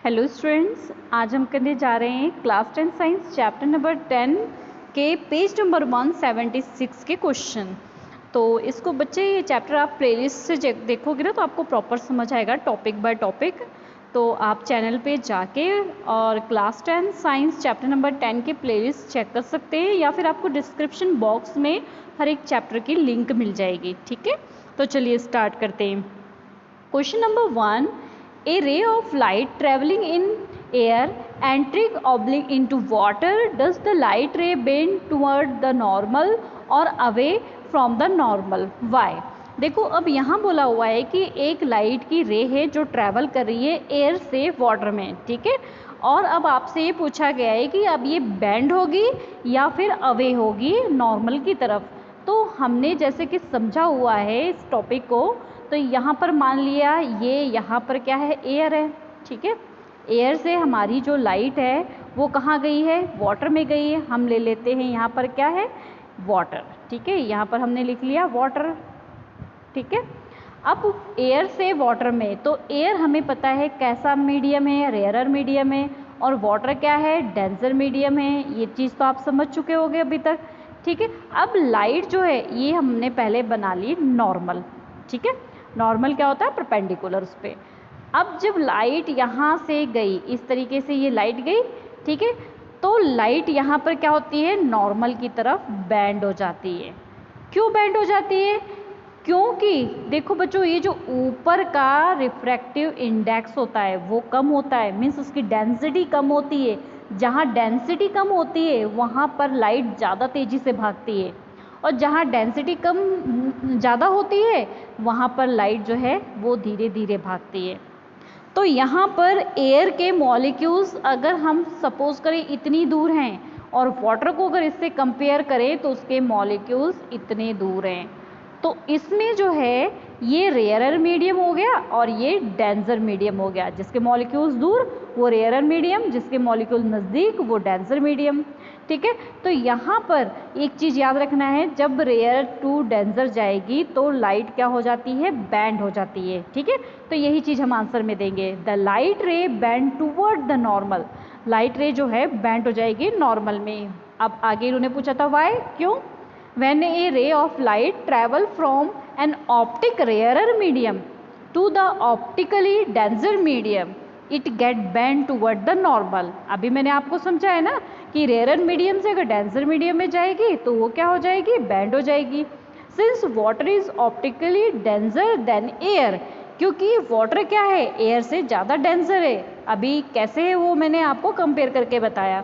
Hello students, आज हम करने जा रहे हैं क्लास 10 साइंस चैप्टर नंबर 10 के पेज नंबर 176 के क्वेश्चन। तो इसको बच्चे ये चैप्टर आप प्लेलिस्ट से देखोगे ना तो आपको प्रॉपर समझ आएगा टॉपिक बाय टॉपिक। तो आप चैनल पे जाके और क्लास 10 साइंस चैप्टर नंबर 10 के प्लेलिस्ट चेक कर सकते हैं, या फिर आपको डिस्क्रिप्शन बॉक्स में हर एक चैप्टर की लिंक मिल जाएगी। ठीक है, तो चलिए स्टार्ट करते हैं। Question number 1, a ray of light traveling in air entering oblique into water, does the light ray bend toward the normal or away from the normal? Why? देखो अब यहाँ बोला हुआ है कि एक लाइट की रे है जो ट्रैवल कर रही है एयर से वाटर में, ठीक है। और अब आपसे ये पूछा गया है कि अब ये बेंड होगी या फिर अवे होगी नॉर्मल की तरफ। तो हमने जैसे कि समझा हुआ है इस टॉपिक को, तो यहाँ पर मान लिया ये यहाँ पर क्या है, एयर है, ठीक है। एयर से हमारी जो लाइट है वो कहाँ गई है, वाटर में गई है। हम ले लेते हैं यहाँ पर क्या है, वाटर, ठीक है। यहाँ पर हमने लिख लिया वाटर, ठीक है। अब एयर से वाटर में, तो एयर हमें पता है कैसा मीडियम है, रेयरर मीडियम है, और वाटर क्या है, डेंसर मीडियम है। ये चीज़ तो आप समझ चुके होंगे अभी तक, ठीक है। अब लाइट जो है ये हमने पहले बना ली नॉर्मल, ठीक है। नॉर्मल क्या होता है, परपेंडिकुलर उस पर। अब जब लाइट यहाँ से गई, इस तरीके से ये लाइट गई, ठीक है, तो लाइट यहाँ पर क्या होती है, नॉर्मल की तरफ बैंड हो जाती है। क्यों बैंड हो जाती है? क्योंकि देखो बच्चों, ये जो ऊपर का रिफ्रैक्टिव इंडेक्स होता है वो कम होता है, मीन्स उसकी डेंसिटी कम होती है। जहाँ डेंसिटी कम होती है वहाँ पर लाइट ज़्यादा तेज़ी से भागती है, और जहाँ डेंसिटी कम ज़्यादा होती है वहाँ पर लाइट जो है वो धीरे धीरे भागती है। तो यहाँ पर एयर के मॉलिक्यूल्स अगर हम सपोज करें इतनी दूर हैं, और वाटर को अगर इससे कंपेयर करें तो उसके मॉलिक्यूल्स इतने दूर हैं। तो इसमें जो है ये रेयरर मीडियम हो गया और ये डेंसर मीडियम हो गया। जिसके मॉलिक्यूल्स दूर वो रेयरर मीडियम, जिसके मॉलिक्यूल नज़दीक वो डेंसर मीडियम, ठीक है। तो यहाँ पर एक चीज़ याद रखना है, जब रेयर टू डेंसर जाएगी तो लाइट क्या हो जाती है, बैंड हो जाती है, ठीक है। तो यही चीज़ हम आंसर में देंगे, द लाइट रे band toward the normal. Light रे जो है बैंड हो जाएगी नॉर्मल में। अब आगे इन्होंने पूछा था वाई, क्यों? When a ray of light travel from an optic rarer medium to the optically denser medium, it get bent toward the normal। अभी मैंने आपको समझाया ना कि रेयर मीडियम से अगर डेंसर मीडियम में जाएगी तो वो क्या हो जाएगी, बैंड हो जाएगी। Since water is optically denser then air, क्योंकि वाटर क्या है, एयर से ज़्यादा डेंसर है। अभी कैसे है वो मैंने आपको कंपेयर करके बताया।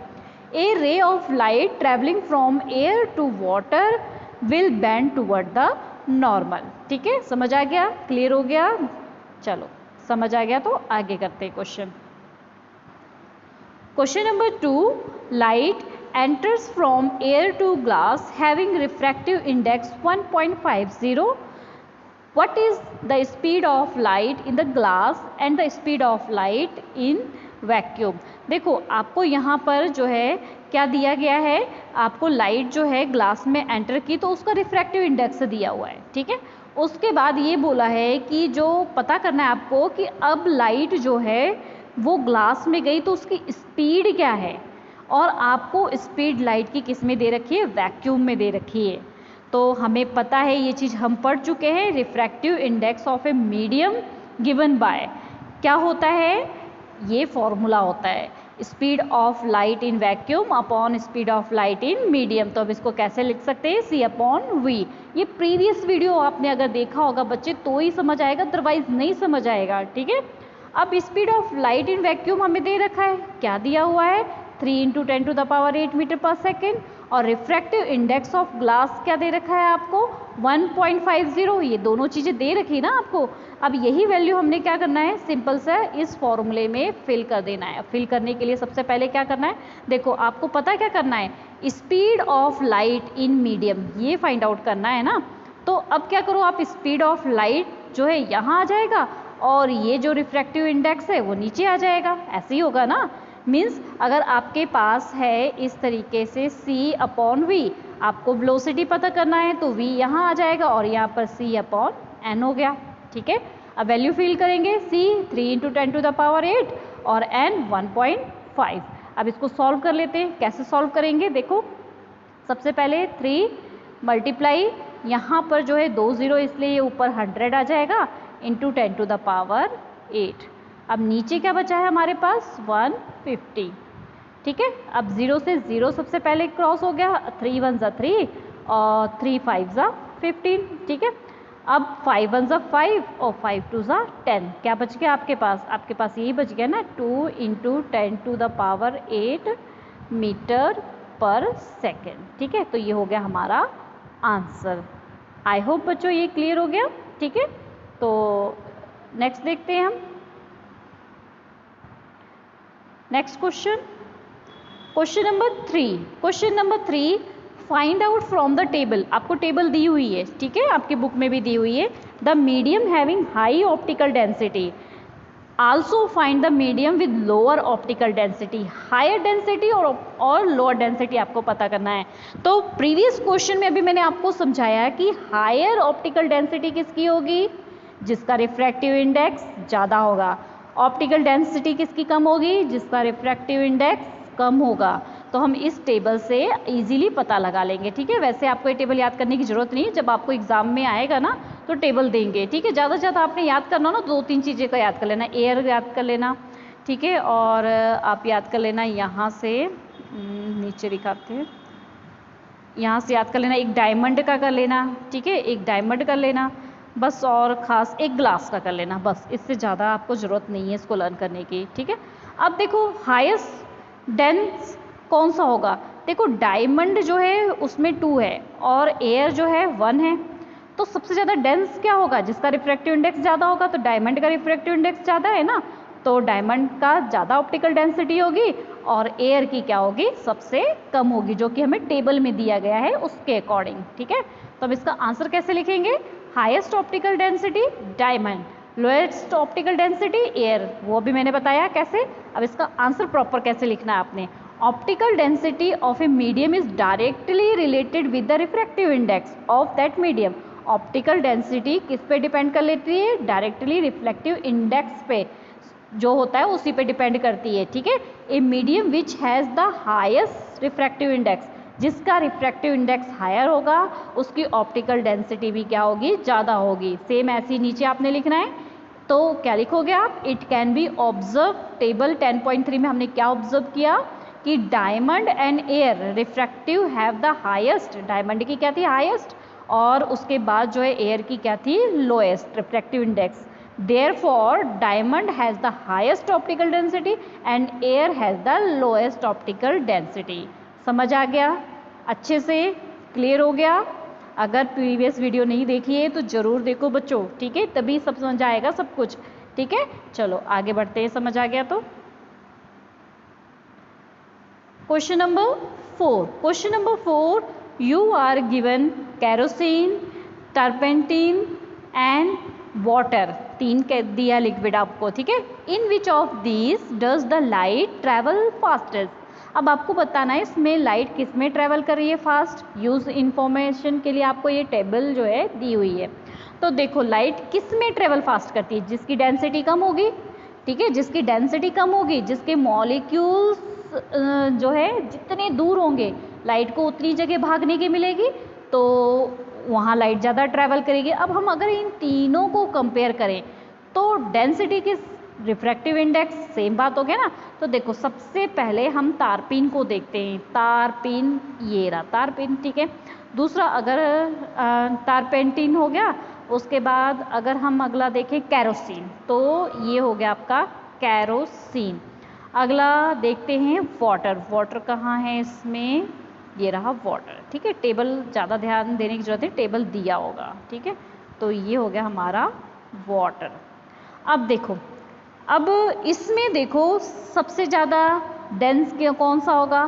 A ray of light traveling from air to water will bend toward the normal। ठीक है, समझ आ गया, क्लियर हो गया? चलो समझ आ गया तो आगे करते हैं question. Question number 2, light enters from air to glass having refractive index 1.50। What is the speed of light in the glass and the speed of light in vacuum? देखो आपको यहाँ पर जो है क्या दिया गया है, आपको लाइट जो है ग्लास में एंटर की तो उसका रिफ्रैक्टिव इंडेक्स दिया हुआ है, ठीक है। उसके बाद ये बोला है कि जो पता करना है आपको कि अब लाइट जो है वो ग्लास में गई तो उसकी स्पीड क्या है, और आपको स्पीड लाइट की किस में दे रखी है, वैक्यूम में दे रखी है। तो हमें पता है ये चीज़ हम पढ़ चुके हैं, refractive index of a medium given by क्या होता है, ये फॉर्मूला होता है speed of light in vacuum upon speed of light in medium. तो अब इसको कैसे लिख सकते हैं, C अपॉन V। ये प्रीवियस वीडियो आपने अगर देखा होगा बच्चे तो ही समझ आएगा, अदरवाइज नहीं समझ आएगा, ठीक है। अब speed of light in vacuum हमें दे रखा है, क्या दिया हुआ है, 3 × 10⁸ मीटर पर सेकेंड, और रिफ्रैक्टिव इंडेक्स ऑफ ग्लास क्या दे रखा है आपको, 1.50। ये दोनों चीज़ें दे रखी ना आपको। अब यही वैल्यू हमने क्या करना है, सिंपल सा इस फॉर्मूले में फिल कर देना है। फिल करने के लिए सबसे पहले क्या करना है, देखो आपको पता क्या करना है, speed of light in medium ये फाइंड आउट करना है ना। तो अब क्या करो आप, स्पीड ऑफ लाइट जो है यहाँ आ जाएगा और ये जो रिफ्रैक्टिव इंडेक्स है वो नीचे आ जाएगा, ऐसे ही होगा ना। मीन्स अगर आपके पास है इस तरीके से C अपॉन V, आपको वेलोसिटी पता करना है तो V यहाँ आ जाएगा और यहाँ पर C अपॉन N हो गया, ठीक है। अब वैल्यू फिल करेंगे, C 3 × 10⁸ और N 1.5। अब इसको सॉल्व कर लेते हैं। कैसे सॉल्व करेंगे, देखो सबसे पहले 3 मल्टीप्लाई, यहाँ पर जो है 2 0 इसलिए ये ऊपर 100 आ जाएगा इंटू 10⁸। अब नीचे क्या बचा है हमारे पास 150, ठीक है। अब 0 से 0 सबसे पहले क्रॉस हो गया, 3 1 ज़ा 3 और 3 5 ज़ा 15, ठीक है। अब 5 1 ज़ा 5 और 5 2 ज़ा 10, क्या बच गया आपके पास? आपके पास यही बच गया ना, 2 × 10⁸ मीटर पर सेकेंड, ठीक है। तो ये हो गया हमारा आंसर। आई होप बच्चों ये क्लियर हो गया, ठीक है। तो नेक्स्ट देखते हैं हम। Next question number 3 find out from the table. आपको टेबल दी हुई है, ठीक है, आपकी बुक में भी दी हुई है। The medium having high optical density, also find the medium with lower optical density. Higher density और लोअर डेंसिटी आपको पता करना है। तो प्रीवियस क्वेश्चन में अभी मैंने आपको समझाया कि हायर ऑप्टिकल डेंसिटी किसकी होगी? जिसका रिफ्रैक्टिव इंडेक्स ज़्यादा होगा। ऑप्टिकल डेंसिटी किसकी कम होगी? जिसका रिफ्रैक्टिव इंडेक्स कम होगा। तो हम इस टेबल से इजीली पता लगा लेंगे, ठीक है। वैसे आपको ये टेबल याद करने की ज़रूरत नहीं है, जब आपको एग्जाम में आएगा ना तो टेबल देंगे, ठीक है। ज़्यादा से ज़्यादा आपने याद करना ना 2-3 चीज़ें का याद कर लेना, एयर याद कर लेना, ठीक है, और आप याद कर लेना यहाँ से नीचे दिखाते हैं, यहाँ से याद कर लेना एक डायमंड का कर लेना, ठीक है, एक डायमंड कर लेना बस, और ख़ास एक ग्लास का कर लेना बस। इससे ज़्यादा आपको ज़रूरत नहीं है इसको लर्न करने की, ठीक है। अब देखो हाईएस्ट डेंस कौन सा होगा? देखो डायमंड जो है उसमें 2 है और एयर जो है 1 है, तो सबसे ज़्यादा डेंस क्या होगा? जिसका रिफ्रैक्टिव इंडेक्स ज़्यादा होगा। तो डायमंड का रिफ्रैक्टिव इंडेक्स ज़्यादा है ना, तो डायमंड का ज़्यादा ऑप्टिकल डेंसिटी होगी और एयर की क्या होगी? सबसे कम होगी, जो कि हमें टेबल में दिया गया है उसके अकॉर्डिंग, ठीक है। तो अब इसका आंसर कैसे लिखेंगे? Highest optical density diamond, lowest optical density air, वो भी मैंने बताया कैसे। अब इसका आंसर प्रॉपर कैसे लिखना है आपने? Optical density of a medium is directly related with the refractive index of that medium. Optical density किस पे डिपेंड कर लेती है? डायरेक्टली रिफ्लेक्टिव इंडेक्स पे जो होता है उसी पे डिपेंड करती है, ठीक है। A medium which has the highest refractive index, जिसका रिफ्रैक्टिव इंडेक्स हायर होगा उसकी ऑप्टिकल डेंसिटी भी क्या होगी? ज़्यादा होगी। सेम ऐसे ही नीचे आपने लिखना है, तो क्या लिखोगे आप? It can be observe, table 10.3 में हमने क्या ऑब्जर्व किया कि diamond and air refractive have the highest, diamond की क्या थी? हाईएस्ट, और उसके बाद जो है एयर की क्या थी? Lowest refractive index. Therefore diamond has the highest optical density and air has the lowest optical density. समझ आ गया? अच्छे से क्लियर हो गया? अगर प्रीवियस वीडियो नहीं देखी है तो ज़रूर देखो बच्चों, ठीक है, तभी सब समझ आएगा सब कुछ, ठीक है। चलो आगे बढ़ते हैं, समझ आ गया तो। Question number 4 you are given kerosene, turpentine and water, 3 दिया लिक्विड आपको, ठीक है। In which of these does the light travel fastest? अब आपको बताना है इसमें लाइट किस में ट्रैवल कर रही है फास्ट। यूज इन्फॉर्मेशन के लिए आपको ये टेबल जो है दी हुई है। तो देखो लाइट किस में ट्रैवल फास्ट करती है? जिसकी डेंसिटी कम होगी, ठीक है, जिसकी डेंसिटी कम होगी, जिसके मॉलिक्यूल्स जो है जितने दूर होंगे लाइट को उतनी जगह भागने की मिलेगी, तो वहाँ लाइट ज़्यादा ट्रैवल करेगी। अब हम अगर इन तीनों को कंपेयर करें तो डेंसिटी किस, रिफ्रैक्टिव इंडेक्स, सेम बात हो गया ना। तो देखो सबसे पहले हम तारपीन को देखते हैं। तारपीन, ये रहा तारपीन, ठीक है। दूसरा अगर तारपेंटीन हो गया, उसके बाद अगर हम अगला देखें कैरोसिन, तो ये हो गया आपका कैरोसिन। अगला देखते हैं वाटर। वाटर कहाँ है इसमें? ये रहा वाटर, ठीक है। टेबल ज़्यादा ध्यान देने की जरूरत है, टेबल दिया होगा, ठीक है। तो ये हो गया हमारा वाटर। अब देखो, अब इसमें देखो सबसे ज़्यादा डेंस कौन सा होगा?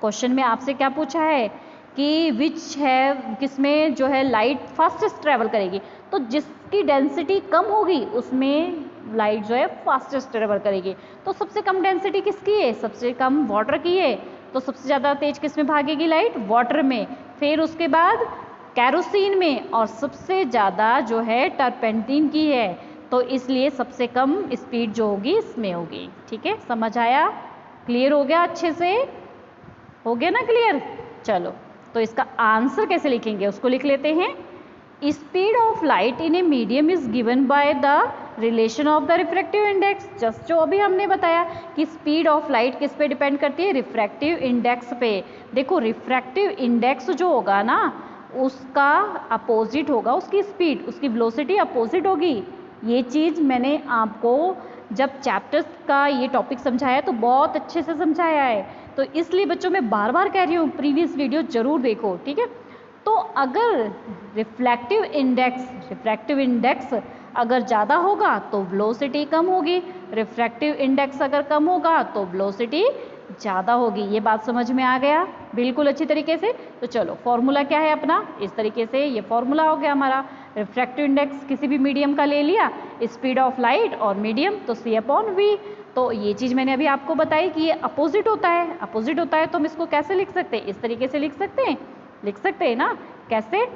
क्वेश्चन में आपसे क्या पूछा है कि विच है, किसमें जो है लाइट फास्टेस्ट ट्रैवल करेगी। तो जिसकी डेंसिटी कम होगी उसमें लाइट जो है फास्टेस्ट ट्रैवल करेगी। तो सबसे कम डेंसिटी किसकी है? सबसे कम वाटर की है। तो सबसे ज़्यादा तेज किस में भागेगी लाइट? वाटर में। फिर उसके बाद कैरोसिन में, और सबसे ज़्यादा जो है टर्पेंटीन की है। तो इसलिए सबसे कम स्पीड जो होगी इसमें होगी। ठीक है, समझ आया? क्लियर हो गया? अच्छे से हो गया ना क्लियर? चलो, तो इसका आंसर कैसे लिखेंगे उसको लिख लेते हैं। Speed of light in a medium is given by the relation of the refractive index. Just जो अभी हमने बताया कि स्पीड ऑफ लाइट किस पे डिपेंड करती है? रिफ्रैक्टिव इंडेक्स पे। देखो रिफ्रैक्टिव इंडेक्स जो होगा ना उसका अपोजिट होगा उसकी स्पीड, उसकी वेलोसिटी अपोजिट होगी। ये चीज़ मैंने आपको जब चैप्टर्स का ये टॉपिक समझाया तो बहुत अच्छे से समझाया है, तो इसलिए बच्चों मैं बार बार कह रही हूँ प्रीवियस वीडियो जरूर देखो। ठीक है, तो अगर रिफ्रैक्टिव इंडेक्स अगर ज़्यादा होगा तो वेलोसिटी कम होगी, रिफ्रैक्टिव इंडेक्स अगर कम होगा तो वेलोसिटी ज़्यादा होगी। ये बात समझ में आ गया बिल्कुल अच्छी तरीके से? तो चलो फॉर्मूला क्या है अपना, इस तरीके से ये फॉर्मूला हो गया हमारा। रिफ्रैक्टिव इंडेक्स किसी भी मीडियम का ले लिया, स्पीड ऑफ लाइट और मीडियम तो C/V। तो ये चीज़ मैंने अभी आपको बताई कि ये अपोजिट होता है, अपोजिट होता है तो हम इसको कैसे लिख सकते हैं? इस तरीके से लिख सकते हैं ना। कैसे?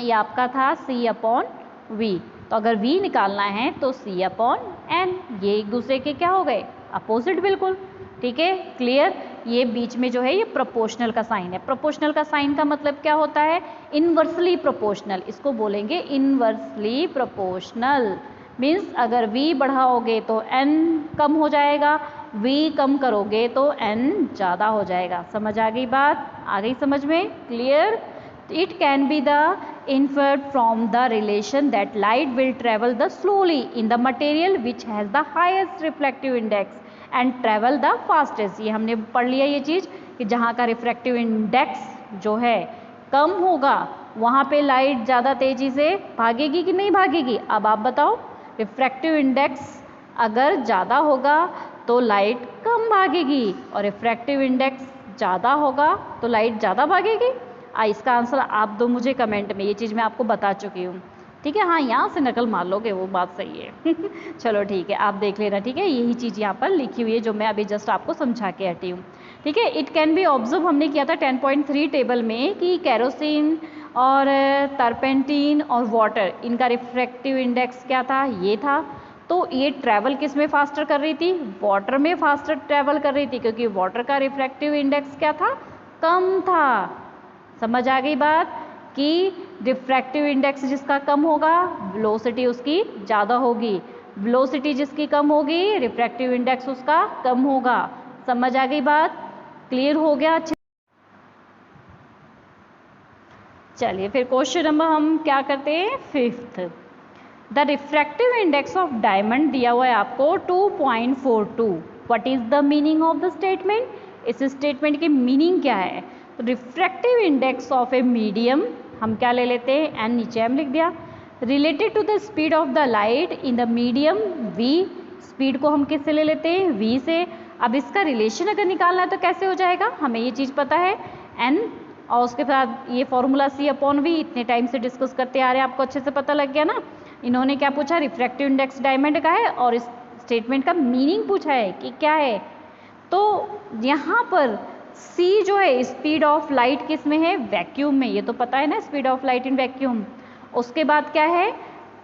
ये आपका था C/V, तो अगर V निकालना है तो C/N। ये एक दूसरे के क्या हो गए? अपोजिट बिल्कुल। ठीक है, क्लियर? ये बीच में जो है ये प्रोपोर्शनल का साइन है। प्रोपोर्शनल का साइन का मतलब क्या होता है? Inversely proportional. इसको बोलेंगे इनवर्सली प्रोपोर्शनल। मीन्स अगर V बढ़ाओगे तो N कम हो जाएगा, V कम करोगे तो N ज़्यादा हो जाएगा। समझ आ गई बात? आ गई समझ में? Clear? It can be the inferred from the relation that light will travel the slowly in the material which has the highest refractive index and travel the fastest। ये हमने पढ़ लिया ये चीज़ कि जहाँ का रिफ्रैक्टिव इंडेक्स जो है कम होगा वहाँ पे लाइट ज़्यादा तेज़ी से भागेगी कि नहीं भागेगी? अब आप बताओ। रिफ्रैक्टिव इंडेक्स अगर ज़्यादा होगा तो लाइट कम भागेगी और रिफ्रैक्टिव इंडेक्स ज़्यादा होगा तो लाइट ज़्यादा भागेगी। इसका आंसर आप दो मुझे कमेंट में, ये चीज़ मैं आपको बता चुकी हूँ। ठीक है, हाँ यहाँ से नकल मार लोगे वो बात सही है। चलो ठीक है, आप देख लेना। ठीक है, यही चीज़ यहाँ पर लिखी हुई है जो मैं अभी जस्ट आपको समझा के हटी हूँ। ठीक है, इट कैन बी ऑब्जर्व हमने किया था 10.3 टेबल में कि कैरोसिन और टर्पेंटीन और वाटर इनका रिफ्रैक्टिव इंडेक्स क्या था? ये था। तो ये ट्रैवल किस में फास्टर कर रही थी? वाटर में फास्टर ट्रैवल कर रही थी, क्योंकि वाटर का रिफ्रैक्टिव इंडेक्स क्या था? कम था। समझ आ गई बात कि रिफ्रैक्टिव इंडेक्स जिसका कम होगा वेलोसिटी उसकी ज़्यादा होगी, वेलोसिटी जिसकी कम होगी रिफ्रैक्टिव इंडेक्स उसका कम होगा। समझ आ गई बात? क्लियर हो गया? अच्छे। चलिए फिर क्वेश्चन नंबर हम क्या करते हैं? 5th। The refractive index of diamond दिया हुआ है आपको 2.42। What is the meaning of the statement? इस स्टेटमेंट की मीनिंग क्या है? तो refractive index of a medium हम क्या ले लेते हैं? एन नीचे हम लिख दिया। Related to the speed of the light in the medium V। Speed को हम किससे ले लेते हैं? V से। अब इसका रिलेशन अगर निकालना है तो कैसे हो जाएगा? हमें ये चीज़ पता है N, और उसके बाद ये फॉर्मूला C/V। इतने टाइम से डिस्कस करते आ रहे हैं, आपको अच्छे से पता लग गया ना। इन्होंने क्या पूछा? रिफ्रैक्टिव इंडेक्स डायमंड का है और इस स्टेटमेंट का मीनिंग पूछा है कि क्या है। तो यहाँ पर C जो है स्पीड ऑफ लाइट किस में है? वैक्यूम में। ये तो पता है ना, speed of light in vacuum. उसके बाद क्या है?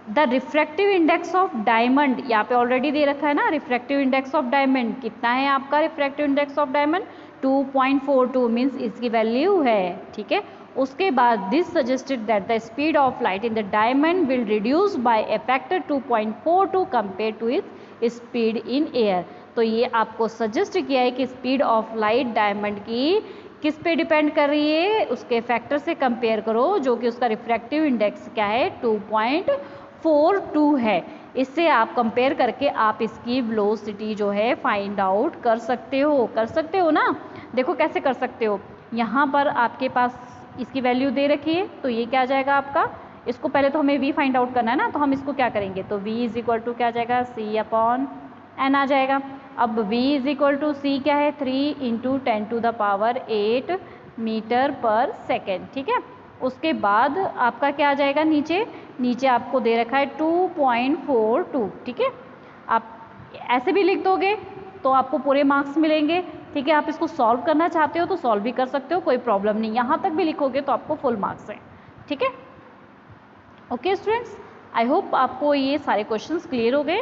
The refractive index of diamond, यहाँ पे ऑलरेडी दे रखा है ना। रिफ्रैक्टिव इंडेक्स ऑफ डायमंड कितना है आपका? Refractive index of diamond 2.42 means इसकी वैल्यू है। ठीक है, उसके बाद this suggested that the speed of light in the diamond will reduce by a factor 2.42 compare to its speed in air. तो ये आपको सजेस्ट किया है कि स्पीड ऑफ लाइट डायमंड की किस पे डिपेंड कर रही है? उसके फैक्टर से कंपेयर करो जो कि उसका रिफ्रैक्टिव इंडेक्स क्या है? 2.42 है। इससे आप कंपेयर करके आप इसकी वेलोसिटी जो है फाइंड आउट कर सकते हो ना। देखो कैसे कर सकते हो। यहाँ पर आपके पास इसकी वैल्यू दे रखी है, तो ये क्या आ जाएगा आपका? इसको पहले तो हमें V फाइंड आउट करना है ना, तो हम इसको क्या करेंगे? तो V इज इक्वल टू क्या आ जाएगा? C/N आ जाएगा। अब V is equal to C क्या है? 3 × 10⁸ मीटर पर सेकेंड। ठीक है, उसके बाद आपका क्या आ जाएगा? नीचे आपको दे रखा है 2.42। ठीक है, आप ऐसे भी लिख दोगे तो आपको पूरे मार्क्स मिलेंगे। ठीक है, आप इसको सॉल्व करना चाहते हो तो सॉल्व भी कर सकते हो, कोई प्रॉब्लम नहीं। यहाँ तक भी लिखोगे तो आपको फुल मार्क्स हैं। ठीक है, ओके स्टूडेंट्स, आई होप आपको ये सारे क्वेश्चंस क्लियर हो गए।